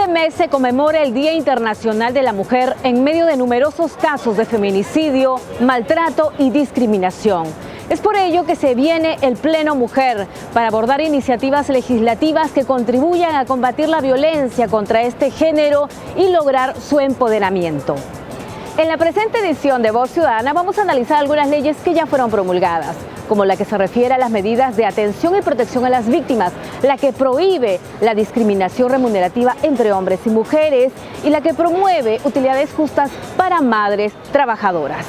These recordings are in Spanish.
Este mes se conmemora el Día Internacional de la Mujer en medio de numerosos casos de feminicidio, maltrato y discriminación. Es por ello que se viene el Pleno Mujer para abordar iniciativas legislativas que contribuyan a combatir la violencia contra este género y lograr su empoderamiento. En la presente edición de Voz Ciudadana vamos a analizar algunas leyes que ya fueron promulgadas, como la que se refiere a las medidas de atención y protección a las víctimas, la que prohíbe la discriminación remunerativa entre hombres y mujeres y la que promueve utilidades justas para madres trabajadoras.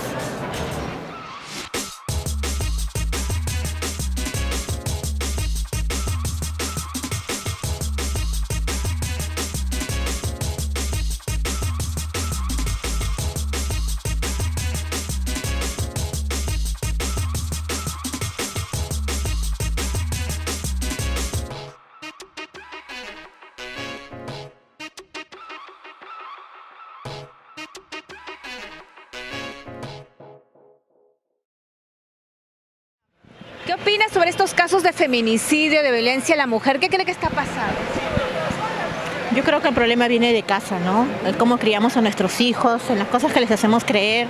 ¿Qué opina sobre estos casos de feminicidio, de violencia a la mujer? ¿Qué cree que está pasando? Yo creo que el problema viene de casa, ¿no? El cómo criamos a nuestros hijos, en las cosas que les hacemos creer.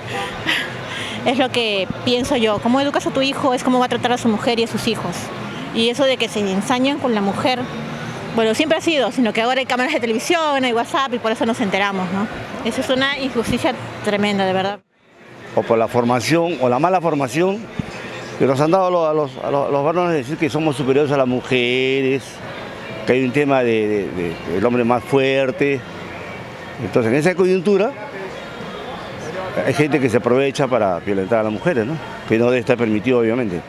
Es lo que pienso yo. Cómo educas a tu hijo es cómo va a tratar a su mujer y a sus hijos. Y eso de que se ensañan con la mujer, bueno, siempre ha sido, sino que ahora hay cámaras de televisión, hay WhatsApp y por eso nos enteramos, ¿no? Eso es una injusticia tremenda, de verdad. O por la formación o la mala formación que nos han dado a los varones, decir que somos superiores a las mujeres, que hay un tema del hombre más fuerte. Entonces, en esa coyuntura, hay gente que se aprovecha para violentar a las mujeres, ¿no? Que no debe estar permitido, obviamente.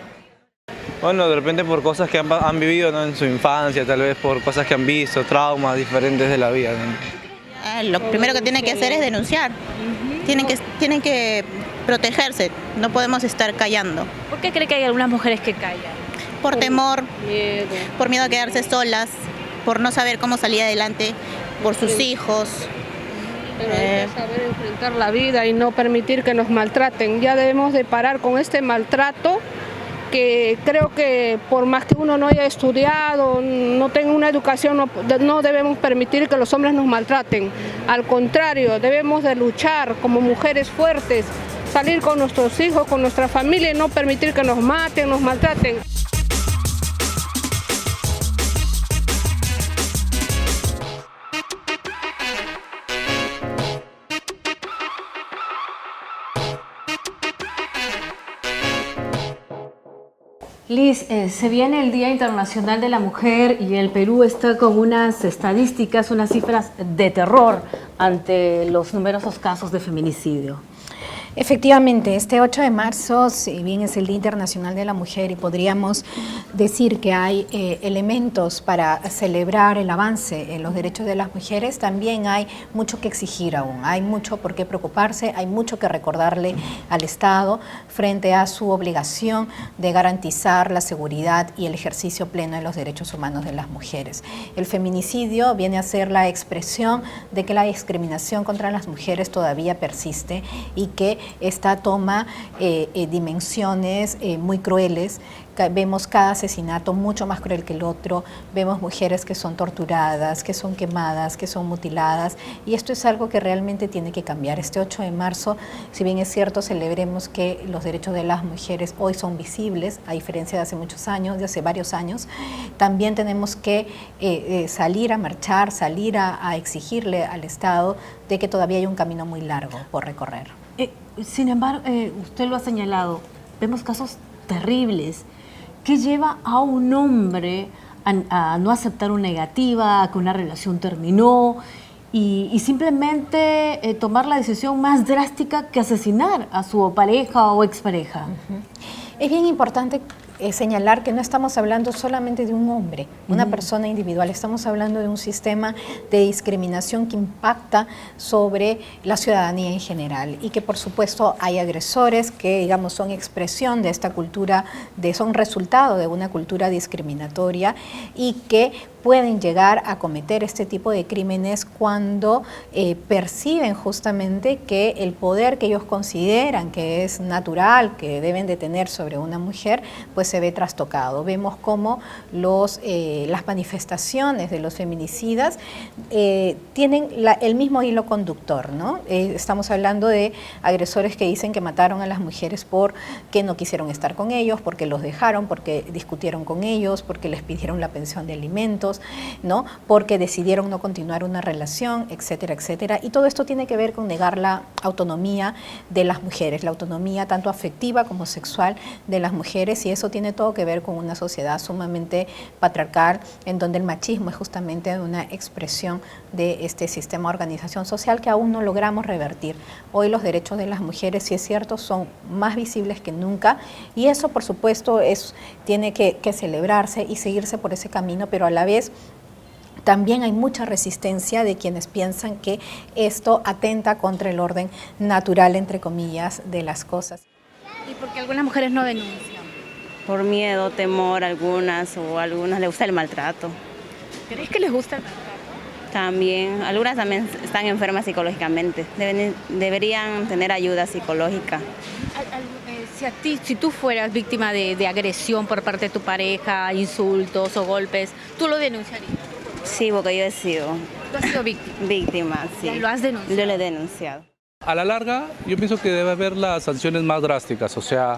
Bueno, de repente por cosas que han vivido, ¿no?, en su infancia, tal vez por cosas que han visto, traumas diferentes de la vida, ¿no? Lo primero que tienen que hacer es denunciar. Tienen que protegerse, no podemos estar callando. ¿Por qué cree que hay algunas mujeres que callan? Por temor, Miedo. por miedo a quedarse solas, por no saber cómo salir adelante, por sus hijos. Pero hay que saber enfrentar la vida y no permitir que nos maltraten. Ya debemos de parar con este maltrato, que creo que por más que uno no haya estudiado, no tenga una educación, no debemos permitir que los hombres nos maltraten. Al contrario, debemos de luchar como mujeres fuertes, salir con nuestros hijos, con nuestra familia y no permitir que nos maten, nos maltraten. Liz, se viene el Día Internacional de la Mujer y el Perú está con unas estadísticas, unas cifras de terror ante los numerosos casos de feminicidio. Efectivamente, este 8 de marzo, si bien es el Día Internacional de la Mujer y podríamos decir que hay elementos para celebrar el avance en los derechos de las mujeres, también hay mucho que exigir aún, hay mucho por qué preocuparse, hay mucho que recordarle al Estado frente a su obligación de garantizar la seguridad y el ejercicio pleno de los derechos humanos de las mujeres. El feminicidio viene a ser la expresión de que la discriminación contra las mujeres todavía persiste y que esta toma dimensiones muy crueles. Vemos cada asesinato mucho más cruel que el otro, vemos mujeres que son torturadas, que son quemadas, que son mutiladas, y esto es algo que realmente tiene que cambiar. Este 8 de marzo, si bien es cierto, celebremos que los derechos de las mujeres hoy son visibles, a diferencia de hace muchos años, de hace varios años, también tenemos que salir a marchar, salir a exigirle al Estado de que todavía hay un camino muy largo por recorrer. Sin embargo, usted lo ha señalado, vemos casos terribles. ¿Qué lleva a un hombre a no aceptar una negativa, a que una relación terminó y simplemente tomar la decisión más drástica que asesinar a su pareja o expareja? Es bien importante señalar que no estamos hablando solamente de un hombre, una persona individual, estamos hablando de un sistema de discriminación que impacta sobre la ciudadanía en general y que por supuesto hay agresores que digamos son expresión de esta cultura, son resultado de una cultura discriminatoria y que pueden llegar a cometer este tipo de crímenes cuando perciben justamente que el poder que ellos consideran que es natural, que deben de tener sobre una mujer, pues se ve trastocado. Vemos cómo las manifestaciones de los feminicidas tienen el mismo hilo conductor, ¿no? Estamos hablando de agresores que dicen que mataron a las mujeres porque no quisieron estar con ellos, porque los dejaron, porque discutieron con ellos, porque les pidieron la pensión de alimentos, ¿no? Porque decidieron no continuar una relación, etcétera, etcétera. Y todo esto tiene que ver con negar la autonomía de las mujeres, la autonomía tanto afectiva como sexual de las mujeres, y eso tiene todo que ver con una sociedad sumamente patriarcal, en donde el machismo es justamente una expresión de este sistema de organización social que aún no logramos revertir. Hoy los derechos de las mujeres, sí es cierto, son más visibles que nunca, y eso por supuesto tiene que celebrarse y seguirse por ese camino, pero a la vez también hay mucha resistencia de quienes piensan que esto atenta contra el orden natural, entre comillas, de las cosas. ¿Y por qué algunas mujeres no denuncian? Por miedo, temor, algunas les gusta el maltrato. ¿Crees que les gusta el maltrato? También, algunas también están enfermas psicológicamente, deberían tener ayuda psicológica. Si tú fueras víctima de agresión por parte de tu pareja, insultos o golpes, ¿tú lo denunciarías? Sí, porque yo he sido. ¿Tú has sido víctima? Víctima, sí. ¿Lo has denunciado? Yo lo he denunciado. A la larga, yo pienso que debe haber las sanciones más drásticas, o sea,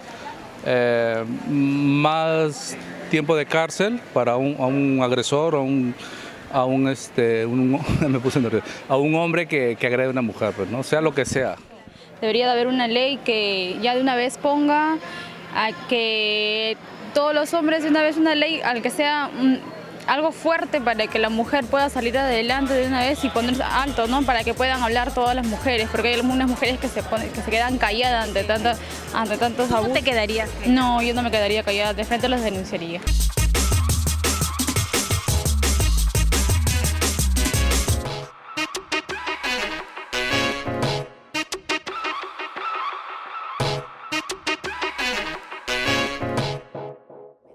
más tiempo de cárcel para un agresor o a un hombre que agrede a una mujer, pues, ¿no? Sea lo que sea. Debería de haber una ley que ya de una vez ponga a que todos los hombres, de una vez una ley, al que sea algo fuerte para que la mujer pueda salir adelante de una vez y ponerse alto, ¿no? Para que puedan hablar todas las mujeres, porque hay algunas mujeres que se quedan calladas ante tantos abusos. ¿No te quedarías? No, yo no me quedaría callada, de frente los denunciaría.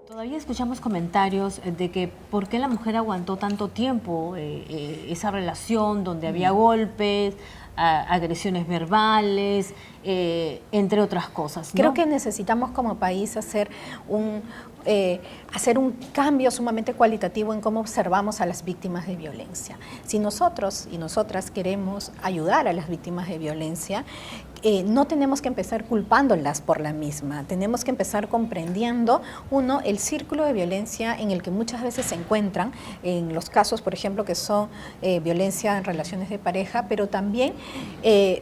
Todavía escuchamos comentarios de que por qué la mujer aguantó tanto tiempo esa relación donde había golpes, agresiones verbales, entre otras cosas, ¿no? Creo que necesitamos como país hacer un cambio sumamente cualitativo en cómo observamos a las víctimas de violencia. Si nosotros y nosotras queremos ayudar a las víctimas de violencia, no tenemos que empezar culpándolas por la misma, tenemos que empezar comprendiendo, uno, el círculo de violencia en el que muchas veces se encuentran, en los casos, por ejemplo, que son violencia en relaciones de pareja, pero también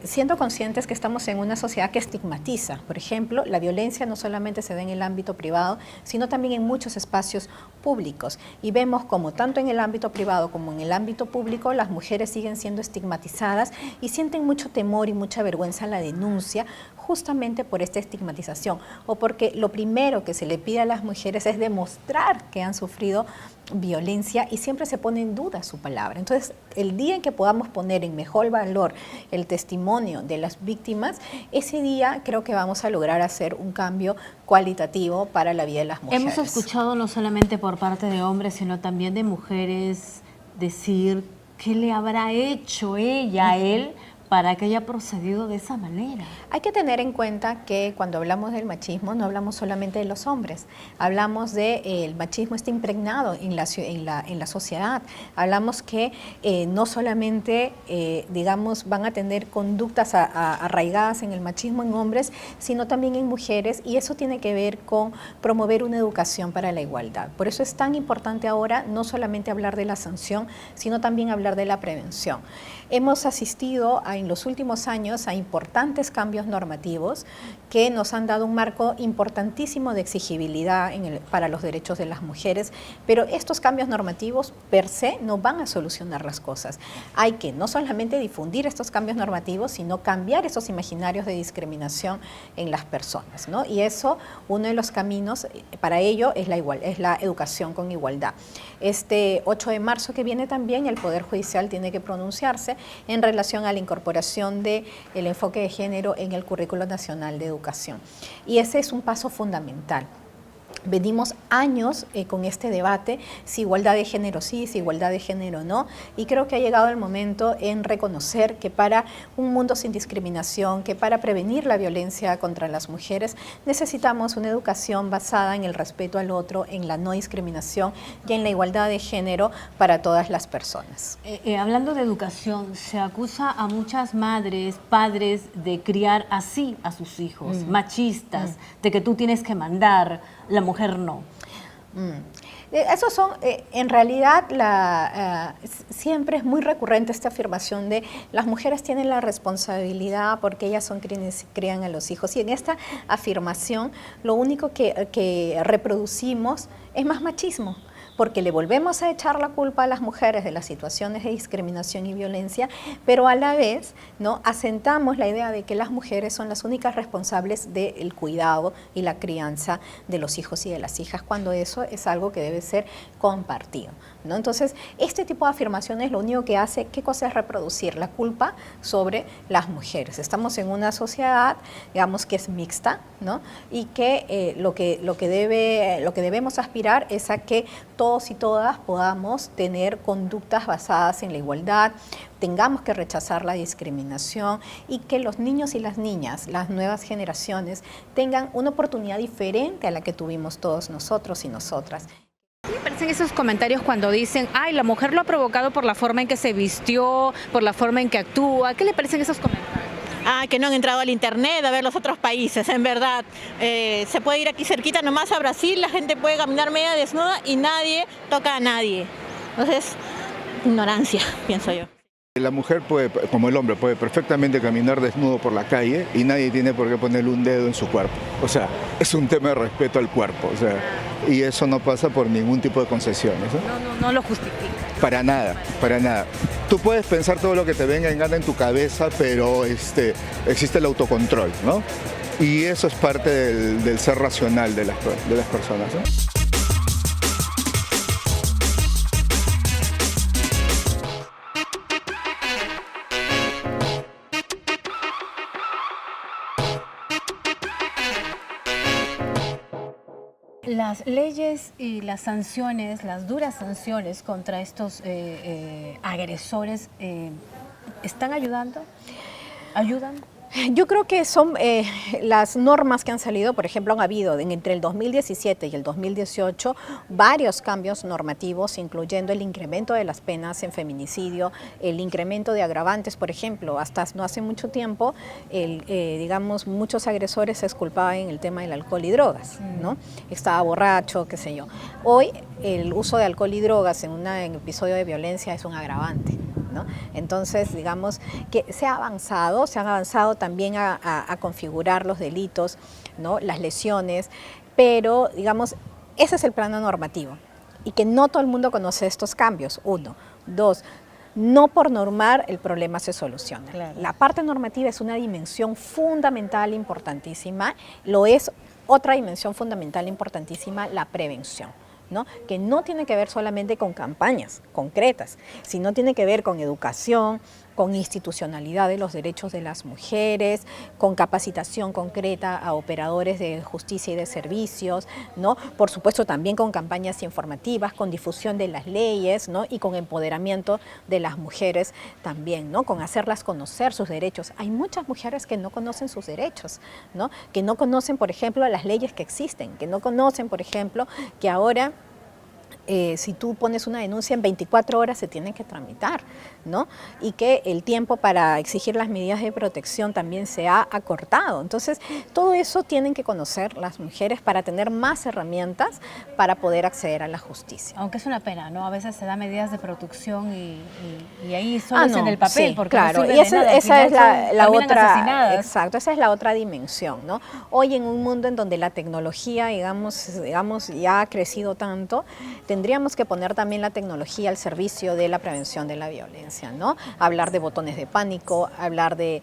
siendo conscientes que estamos en una sociedad que estigmatiza. Por ejemplo, la violencia no solamente se da en el ámbito privado, sino también en muchos espacios públicos. Y vemos como tanto en el ámbito privado como en el ámbito público, las mujeres siguen siendo estigmatizadas y sienten mucho temor y mucha vergüenza a la denuncia, justamente por esta estigmatización, o porque lo primero que se le pide a las mujeres es demostrar que han sufrido violencia y siempre se pone en duda su palabra. Entonces, el día en que podamos poner en mejor valor el testimonio de las víctimas, ese día creo que vamos a lograr hacer un cambio cualitativo para la vida de las mujeres. Hemos escuchado no solamente por parte de hombres, sino también de mujeres decir qué le habrá hecho ella a él para que haya procedido de esa manera. Hay que tener en cuenta que cuando hablamos del machismo no hablamos solamente de los hombres, hablamos de el machismo está impregnado en la sociedad, hablamos que no solamente digamos van a tener conductas arraigadas en el machismo en hombres, sino también en mujeres, y eso tiene que ver con promover una educación para la igualdad. Por eso es tan importante ahora no solamente hablar de la sanción, sino también hablar de la prevención. Hemos asistido en los últimos años a importantes cambios normativos que nos han dado un marco importantísimo de exigibilidad para los derechos de las mujeres, pero estos cambios normativos per se no van a solucionar las cosas. Hay que no solamente difundir estos cambios normativos, sino cambiar esos imaginarios de discriminación en las personas, ¿no? Y eso, uno de los caminos para ello es la educación con igualdad. Este 8 de marzo que viene también el Poder Judicial tiene que pronunciarse en relación a la incorporación del enfoque de género en el Currículo Nacional de Educación. Y ese es un paso fundamental. Venimos años con este debate, si igualdad de género sí, si igualdad de género no, y creo que ha llegado el momento en reconocer que para un mundo sin discriminación, que para prevenir la violencia contra las mujeres, necesitamos una educación basada en el respeto al otro, en la no discriminación y en la igualdad de género para todas las personas. Hablando de educación, se acusa a muchas madres, padres de criar así a sus hijos, machistas, de que tú tienes que mandar, la mujer no. Esos son, en realidad, siempre es muy recurrente esta afirmación de las mujeres tienen la responsabilidad porque ellas son quienes crían a los hijos. Y en esta afirmación, lo único que reproducimos es más machismo, porque le volvemos a echar la culpa a las mujeres de las situaciones de discriminación y violencia, pero a la vez, ¿no?, asentamos la idea de que las mujeres son las únicas responsables del cuidado y la crianza de los hijos y de las hijas, cuando eso es algo que debe ser compartido, ¿no? Entonces, este tipo de afirmaciones lo único que hace, ¿qué cosa es reproducir? La culpa sobre las mujeres. Estamos en una sociedad, digamos, que es mixta, ¿no?, y que lo que debemos aspirar es a que todos y todas podamos tener conductas basadas en la igualdad, tengamos que rechazar la discriminación y que los niños y las niñas, las nuevas generaciones, tengan una oportunidad diferente a la que tuvimos todos nosotros y nosotras. ¿Qué le parecen esos comentarios cuando dicen, ay, la mujer lo ha provocado por la forma en que se vistió, por la forma en que actúa? ¿Qué le parecen esos comentarios? Que no han entrado al internet a ver los otros países, en verdad. Se puede ir aquí cerquita nomás a Brasil, la gente puede caminar media desnuda y nadie toca a nadie. Entonces, ignorancia, pienso yo. La mujer puede, como el hombre, puede perfectamente caminar desnudo por la calle y nadie tiene por qué ponerle un dedo en su cuerpo. O sea, es un tema de respeto al cuerpo. O sea, y eso no pasa por ningún tipo de concesiones, ¿no? No lo justifica. Para nada, para nada. Tú puedes pensar todo lo que te venga en gana en tu cabeza, pero existe el autocontrol, ¿no? Y eso es parte del ser racional de las personas, ¿no? Las leyes y las sanciones, las duras sanciones contra estos agresores, ¿están ayudando? ¿Ayudan? Yo creo que son las normas que han salido, por ejemplo, han habido entre el 2017 y el 2018 varios cambios normativos, incluyendo el incremento de las penas en feminicidio, el incremento de agravantes, por ejemplo, hasta no hace mucho tiempo, digamos, muchos agresores se exculpaban en el tema del alcohol y drogas, ¿no? Estaba borracho, qué sé yo. Hoy el uso de alcohol y drogas en un episodio de violencia es un agravante, ¿no? Entonces, digamos que se han avanzado también a configurar los delitos, ¿no?, las lesiones, pero, digamos, ese es el plano normativo y que no todo el mundo conoce estos cambios, 1. 2, no por normar el problema se soluciona. Claro. La parte normativa es una dimensión fundamental, importantísima, lo es otra dimensión fundamental, importantísima, la prevención, ¿no?, que no tiene que ver solamente con campañas concretas, sino tiene que ver con educación, con institucionalidad de los derechos de las mujeres, con capacitación concreta a operadores de justicia y de servicios, ¿no? Por supuesto también con campañas informativas, con difusión de las leyes, ¿no?, y con empoderamiento de las mujeres también, ¿no?, con hacerlas conocer sus derechos. Hay muchas mujeres que no conocen sus derechos, ¿no?, que no conocen, por ejemplo, las leyes que existen, que no conocen, por ejemplo, que ahora si tú pones una denuncia en 24 horas se tiene que tramitar, ¿no?, y que el tiempo para exigir las medidas de protección también se ha acortado. Entonces, todo eso tienen que conocer las mujeres para tener más herramientas para poder acceder a la justicia. Aunque es una pena, ¿no? A veces se da medidas de protección y ahí solo es en el papel, sí, porque claro, no sirve y esa es la otra, exacto, esa es la otra dimensión, ¿no? Hoy en un mundo en donde la tecnología, digamos ya ha crecido tanto, tendríamos que poner también la tecnología al servicio de la prevención de la violencia, ¿no? Hablar de botones de pánico, hablar de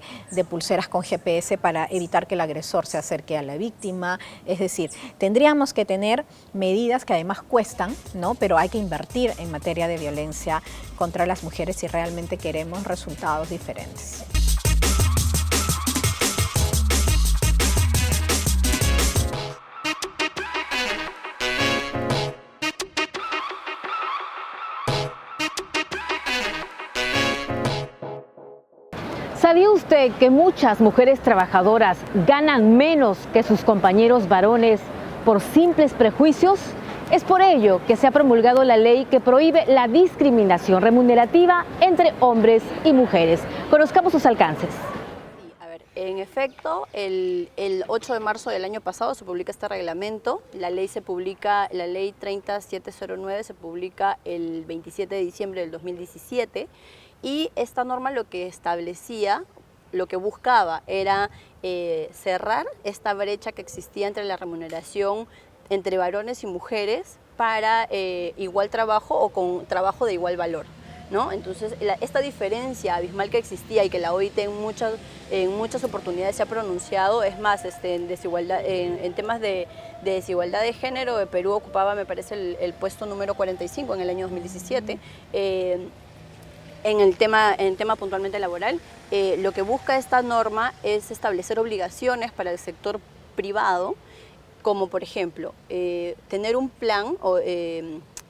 pulseras con GPS para evitar que el agresor se acerque a la víctima. Es decir, tendríamos que tener medidas que además cuestan, ¿no?, pero hay que invertir en materia de violencia contra las mujeres si realmente queremos resultados diferentes. ¿Sabía usted que muchas mujeres trabajadoras ganan menos que sus compañeros varones por simples prejuicios? Es por ello que se ha promulgado la ley que prohíbe la discriminación remunerativa entre hombres y mujeres. Conozcamos sus alcances. En efecto, el 8 de marzo del año pasado se publica este reglamento. La ley 30709 se publica el 27 de diciembre del 2017 y esta norma lo que establecía, lo que buscaba era cerrar esta brecha que existía entre la remuneración entre varones y mujeres para igual trabajo o con trabajo de igual valor, ¿no? Entonces, esta diferencia abismal que existía y que la OIT en muchas oportunidades se ha pronunciado, es más, en temas de desigualdad de género, Perú ocupaba, me parece, el puesto número 45 en el año 2017, en tema puntualmente laboral. Lo que busca esta norma es establecer obligaciones para el sector privado, como por ejemplo, tener un plan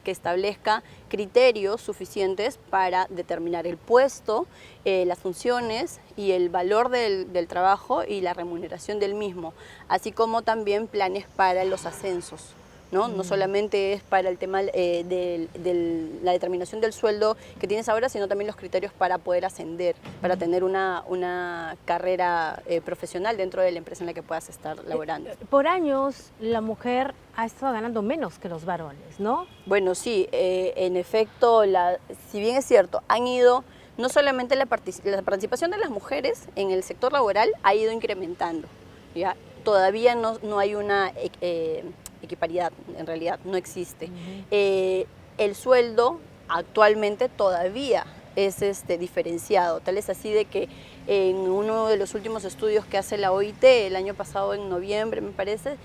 que establezca criterios suficientes para determinar el puesto, las funciones y el valor del trabajo y la remuneración del mismo, así como también planes para los ascensos, ¿no? No solamente es para el tema de la determinación del sueldo que tienes ahora, sino también los criterios para poder ascender, para tener una carrera profesional dentro de la empresa en la que puedas estar laborando. Por años la mujer ha estado ganando menos que los varones, ¿no? Bueno, sí, en efecto, si bien es cierto, no solamente la participación de las mujeres en el sector laboral ha ido incrementando, ¿ya? Todavía no hay una equiparidad, en realidad no existe. El sueldo actualmente todavía es diferenciado, tal es así de que en uno de los últimos estudios que hace la OIT, el año pasado en noviembre me parece,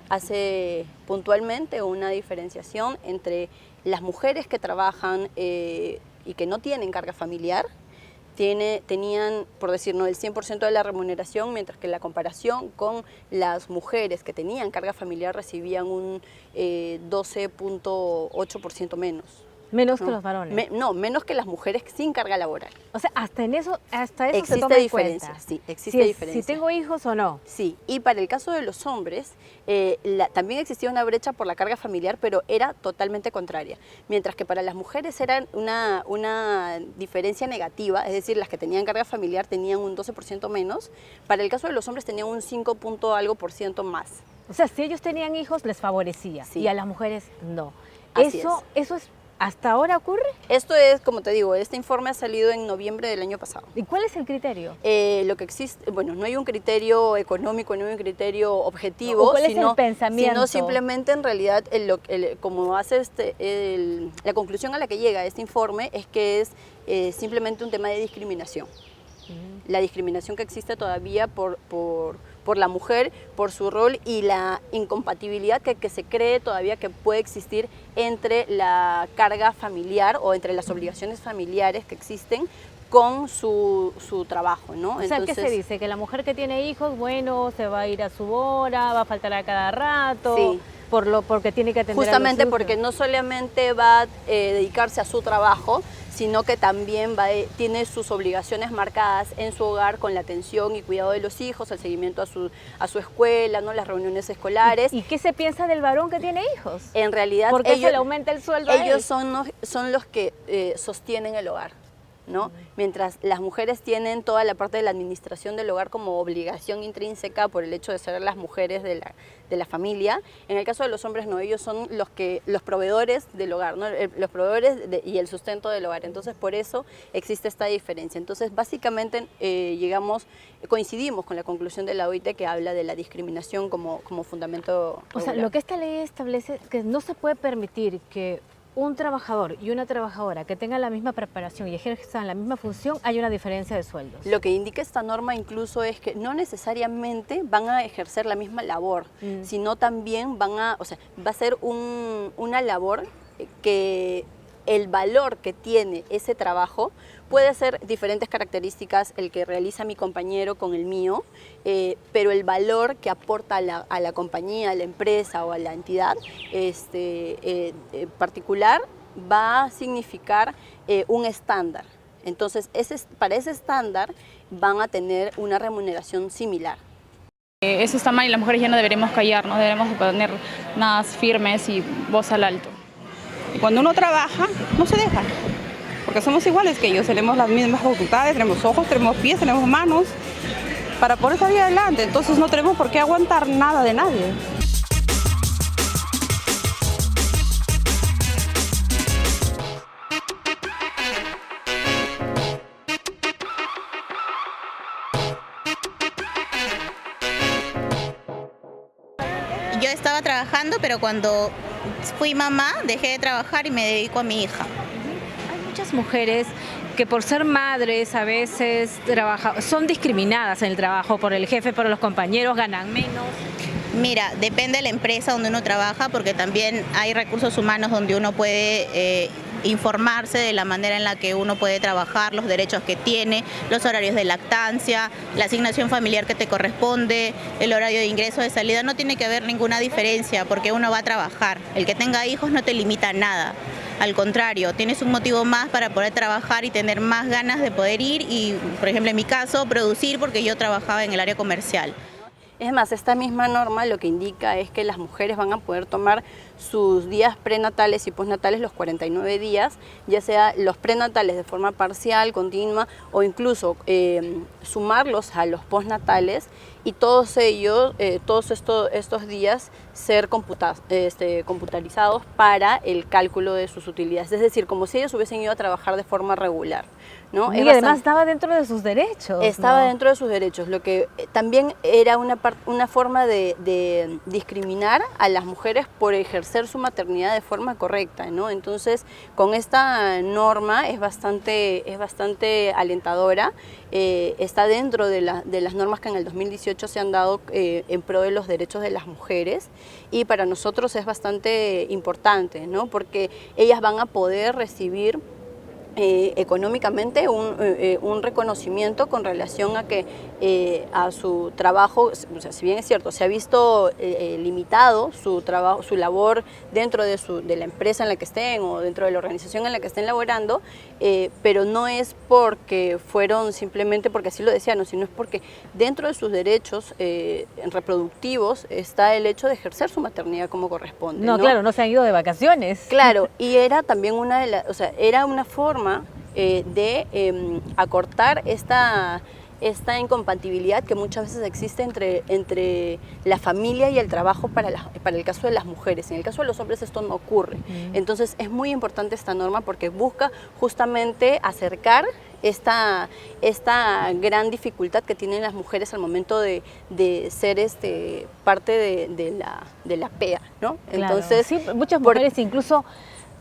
hace puntualmente una diferenciación entre las mujeres que trabajan y que no tienen carga familiar, tenían, por decir, el 100% de la remuneración, mientras que la comparación con las mujeres que tenían carga familiar recibían un 12.8% menos. ¿Menos que los varones? No, menos que las mujeres sin carga laboral. O sea, hasta eso existe se toma diferencia, en cuenta. sí, existe diferencia. Si tengo hijos o no. Sí, y para el caso de los hombres, también existía una brecha por la carga familiar, pero era totalmente contraria. Mientras que para las mujeres era una diferencia negativa, es decir, las que tenían carga familiar tenían un 12% menos, para el caso de los hombres tenían un 5% más. O sea, si ellos tenían hijos les favorecía, sí, y a las mujeres no. Eso es ¿hasta ahora ocurre? Esto es, como te digo, este informe ha salido en noviembre del año pasado. ¿Y cuál es el criterio? Lo que existe, bueno, no hay un criterio económico, no hay un criterio objetivo, ¿cuál es el pensamiento? Sino simplemente en realidad, como hace la conclusión a la que llega este informe es que es simplemente un tema de discriminación. La discriminación que existe todavía por la mujer, por su rol y la incompatibilidad que se cree todavía que puede existir entre la carga familiar o entre las obligaciones familiares que existen con su trabajo, ¿no? O sea, ¿qué se dice? Que la mujer que tiene hijos, bueno, se va a ir a su hora, va a faltar a cada rato, sí, porque tiene que atender justamente a los hijos. Porque no solamente va a dedicarse a su trabajo, sino que también tiene sus obligaciones marcadas en su hogar con la atención y cuidado de los hijos, el seguimiento a su escuela, ¿no? Las reuniones escolares. ¿Y qué se piensa del varón que tiene hijos? En realidad, ¿por qué se le aumenta el sueldo a él? Ellos son los que sostienen el hogar, ¿no? Mientras las mujeres tienen toda la parte de la administración del hogar como obligación intrínseca por el hecho de ser las mujeres de la familia, en el caso de los hombres no, ellos son los proveedores del hogar, ¿no? Los proveedores y el sustento del hogar, entonces por eso existe esta diferencia. Entonces básicamente coincidimos con la conclusión de la OIT que habla de la discriminación como fundamento regular. O sea, lo que esta ley establece es que no se puede permitir que un trabajador y una trabajadora que tengan la misma preparación y ejerzan la misma función, hay una diferencia de sueldos. Lo que indica esta norma incluso es que no necesariamente van a ejercer la misma labor, sino también va a ser una labor que el valor que tiene ese trabajo puede ser diferentes características el que realiza mi compañero con el mío, pero el valor que aporta a la compañía, a la empresa o a la entidad particular va a significar un estándar. Entonces, para ese estándar, van a tener una remuneración similar. Eso está mal y las mujeres ya no deberemos callarnos, debemos poner más firmes y voz al alto. Y cuando uno trabaja, no se deja, porque somos iguales que ellos, tenemos las mismas facultades, tenemos ojos, tenemos pies, tenemos manos, para poder salir adelante, entonces no tenemos por qué aguantar nada de nadie. Yo estaba trabajando, pero cuando fui mamá dejé de trabajar y me dedico a mi hija. Hay muchas mujeres que por ser madres a veces son discriminadas en el trabajo por el jefe, por los compañeros, ganan menos. Mira, depende de la empresa donde uno trabaja, porque también hay recursos humanos donde uno puede informarse de la manera en la que uno puede trabajar, los derechos que tiene, los horarios de lactancia, la asignación familiar que te corresponde, el horario de ingreso, de salida. No tiene que haber ninguna diferencia porque uno va a trabajar. El que tenga hijos no te limita a nada. Al contrario, tienes un motivo más para poder trabajar y tener más ganas de poder ir y, por ejemplo, en mi caso, producir, porque yo trabajaba en el área comercial. Es más, esta misma norma lo que indica es que las mujeres van a poder tomar sus días prenatales y postnatales, los 49 días, ya sea los prenatales de forma parcial, continua o incluso sumarlos a los postnatales y todos ellos, todos estos días ser computarizados para el cálculo de sus utilidades. Es decir, como si ellos hubiesen ido a trabajar de forma regular, ¿no? Y además estaba dentro de sus derechos. Estaba dentro de sus derechos, lo que también era una forma de discriminar a las mujeres por ejercer su maternidad de forma correcta, ¿no? Entonces, con esta norma es bastante alentadora, está dentro de las normas que en el 2018 se han dado en pro de los derechos de las mujeres y para nosotros es bastante importante, ¿no? Porque ellas van a poder recibir económicamente un reconocimiento con relación a que a su trabajo, o sea, si bien es cierto, se ha visto limitado su trabajo, su labor dentro de la empresa en la que estén o dentro de la organización en la que estén laborando, pero no es porque fueron simplemente porque así lo desearon, sino es porque dentro de sus derechos reproductivos está el hecho de ejercer su maternidad como corresponde. No, claro, no se han ido de vacaciones. Claro, y era también era una forma de acortar esta incompatibilidad que muchas veces existe entre la familia y el trabajo para el caso de las mujeres. En el caso de los hombres esto no ocurre. Entonces es muy importante esta norma porque busca justamente acercar esta gran dificultad que tienen las mujeres al momento de ser parte de la PEA, ¿no? Claro. Entonces, sí, muchas mujeres incluso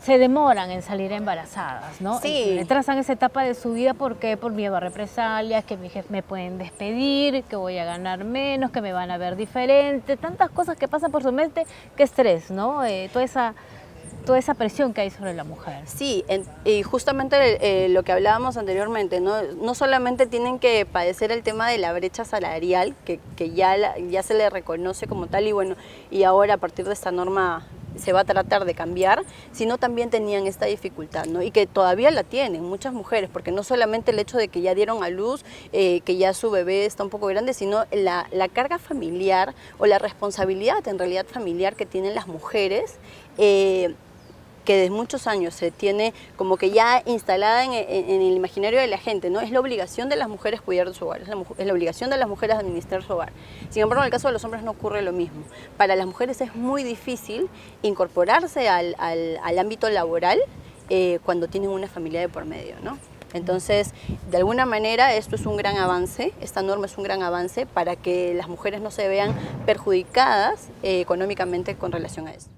se demoran en salir embarazadas, ¿no? Sí. Retrasan esa etapa de su vida porque por miedo a represalias, que mi jefe me pueden despedir, que voy a ganar menos, que me van a ver diferente, tantas cosas que pasan por su mente, qué estrés, ¿no? Toda esa presión que hay sobre la mujer. Sí, y justamente lo que hablábamos anteriormente, no solamente tienen que padecer el tema de la brecha salarial, que ya se le reconoce como tal, y bueno, y ahora a partir de esta norma se va a tratar de cambiar, sino también tenían esta dificultad, ¿no? Y que todavía la tienen muchas mujeres, porque no solamente el hecho de que ya dieron a luz, que ya su bebé está un poco grande, sino la carga familiar o la responsabilidad en realidad familiar que tienen las mujeres, que desde muchos años se tiene como que ya instalada en el imaginario de la gente, ¿no? Es la obligación de las mujeres cuidar de su hogar, es la obligación de las mujeres administrar su hogar. Sin embargo, en el caso de los hombres no ocurre lo mismo. Para las mujeres es muy difícil incorporarse al ámbito laboral cuando tienen una familia de por medio, ¿no? Entonces, de alguna manera, esto es un gran avance, esta norma es un gran avance para que las mujeres no se vean perjudicadas económicamente con relación a esto.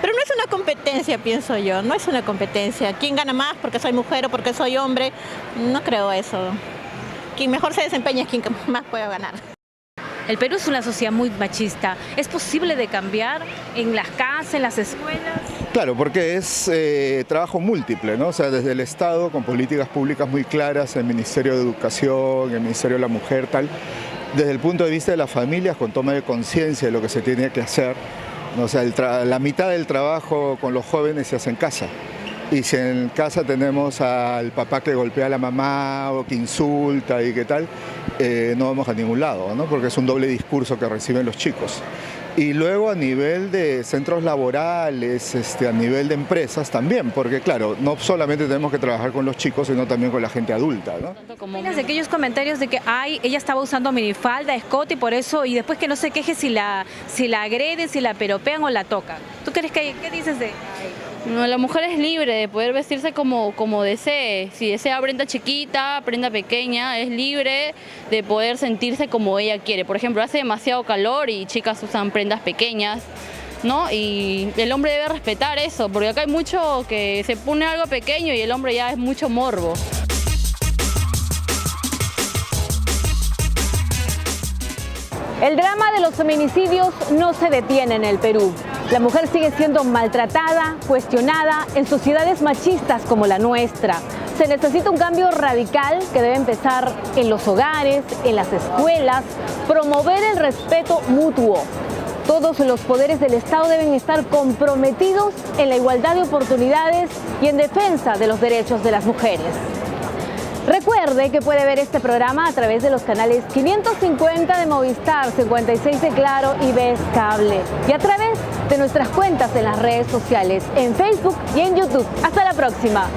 Pero no es una competencia, pienso yo, no es una competencia. ¿Quién gana más porque soy mujer o porque soy hombre? No creo eso. Quien mejor se desempeña es quien más puede ganar. El Perú es una sociedad muy machista. ¿Es posible de cambiar en las casas, en las escuelas? Claro, porque es trabajo múltiple, ¿no? O sea, desde el Estado, con políticas públicas muy claras, el Ministerio de Educación, el Ministerio de la Mujer, tal. Desde el punto de vista de las familias, con toma de conciencia de lo que se tiene que hacer. O sea, la mitad del trabajo con los jóvenes se hace en casa. Y si en casa tenemos al papá que golpea a la mamá o que insulta y qué tal, no vamos a ningún lado, ¿no? Porque es un doble discurso que reciben los chicos. Y luego a nivel de centros laborales, a nivel de empresas también, porque claro, no solamente tenemos que trabajar con los chicos, sino también con la gente adulta, ¿no? ¿Qué opinas de aquellos comentarios de que ella estaba usando minifalda, escote y por eso, y después que no se queje si la agreden, si la piropean o la tocan? ¿Tú crees que qué dices de No, la mujer es libre de poder vestirse como desee. Si desea prenda chiquita, prenda pequeña, es libre de poder sentirse como ella quiere. Por ejemplo, hace demasiado calor y chicas usan prendas pequeñas, ¿no? Y el hombre debe respetar eso, porque acá hay mucho que se pone algo pequeño y el hombre ya es mucho morbo. El drama de los feminicidios no se detiene en el Perú. La mujer sigue siendo maltratada, cuestionada en sociedades machistas como la nuestra. Se necesita un cambio radical que debe empezar en los hogares, en las escuelas, promover el respeto mutuo. Todos los poderes del Estado deben estar comprometidos en la igualdad de oportunidades y en defensa de los derechos de las mujeres. Recuerde que puede ver este programa a través de los canales 550 de Movistar, 56 de Claro y VES Cable, y a través de nuestras cuentas en las redes sociales, en Facebook y en YouTube. Hasta la próxima.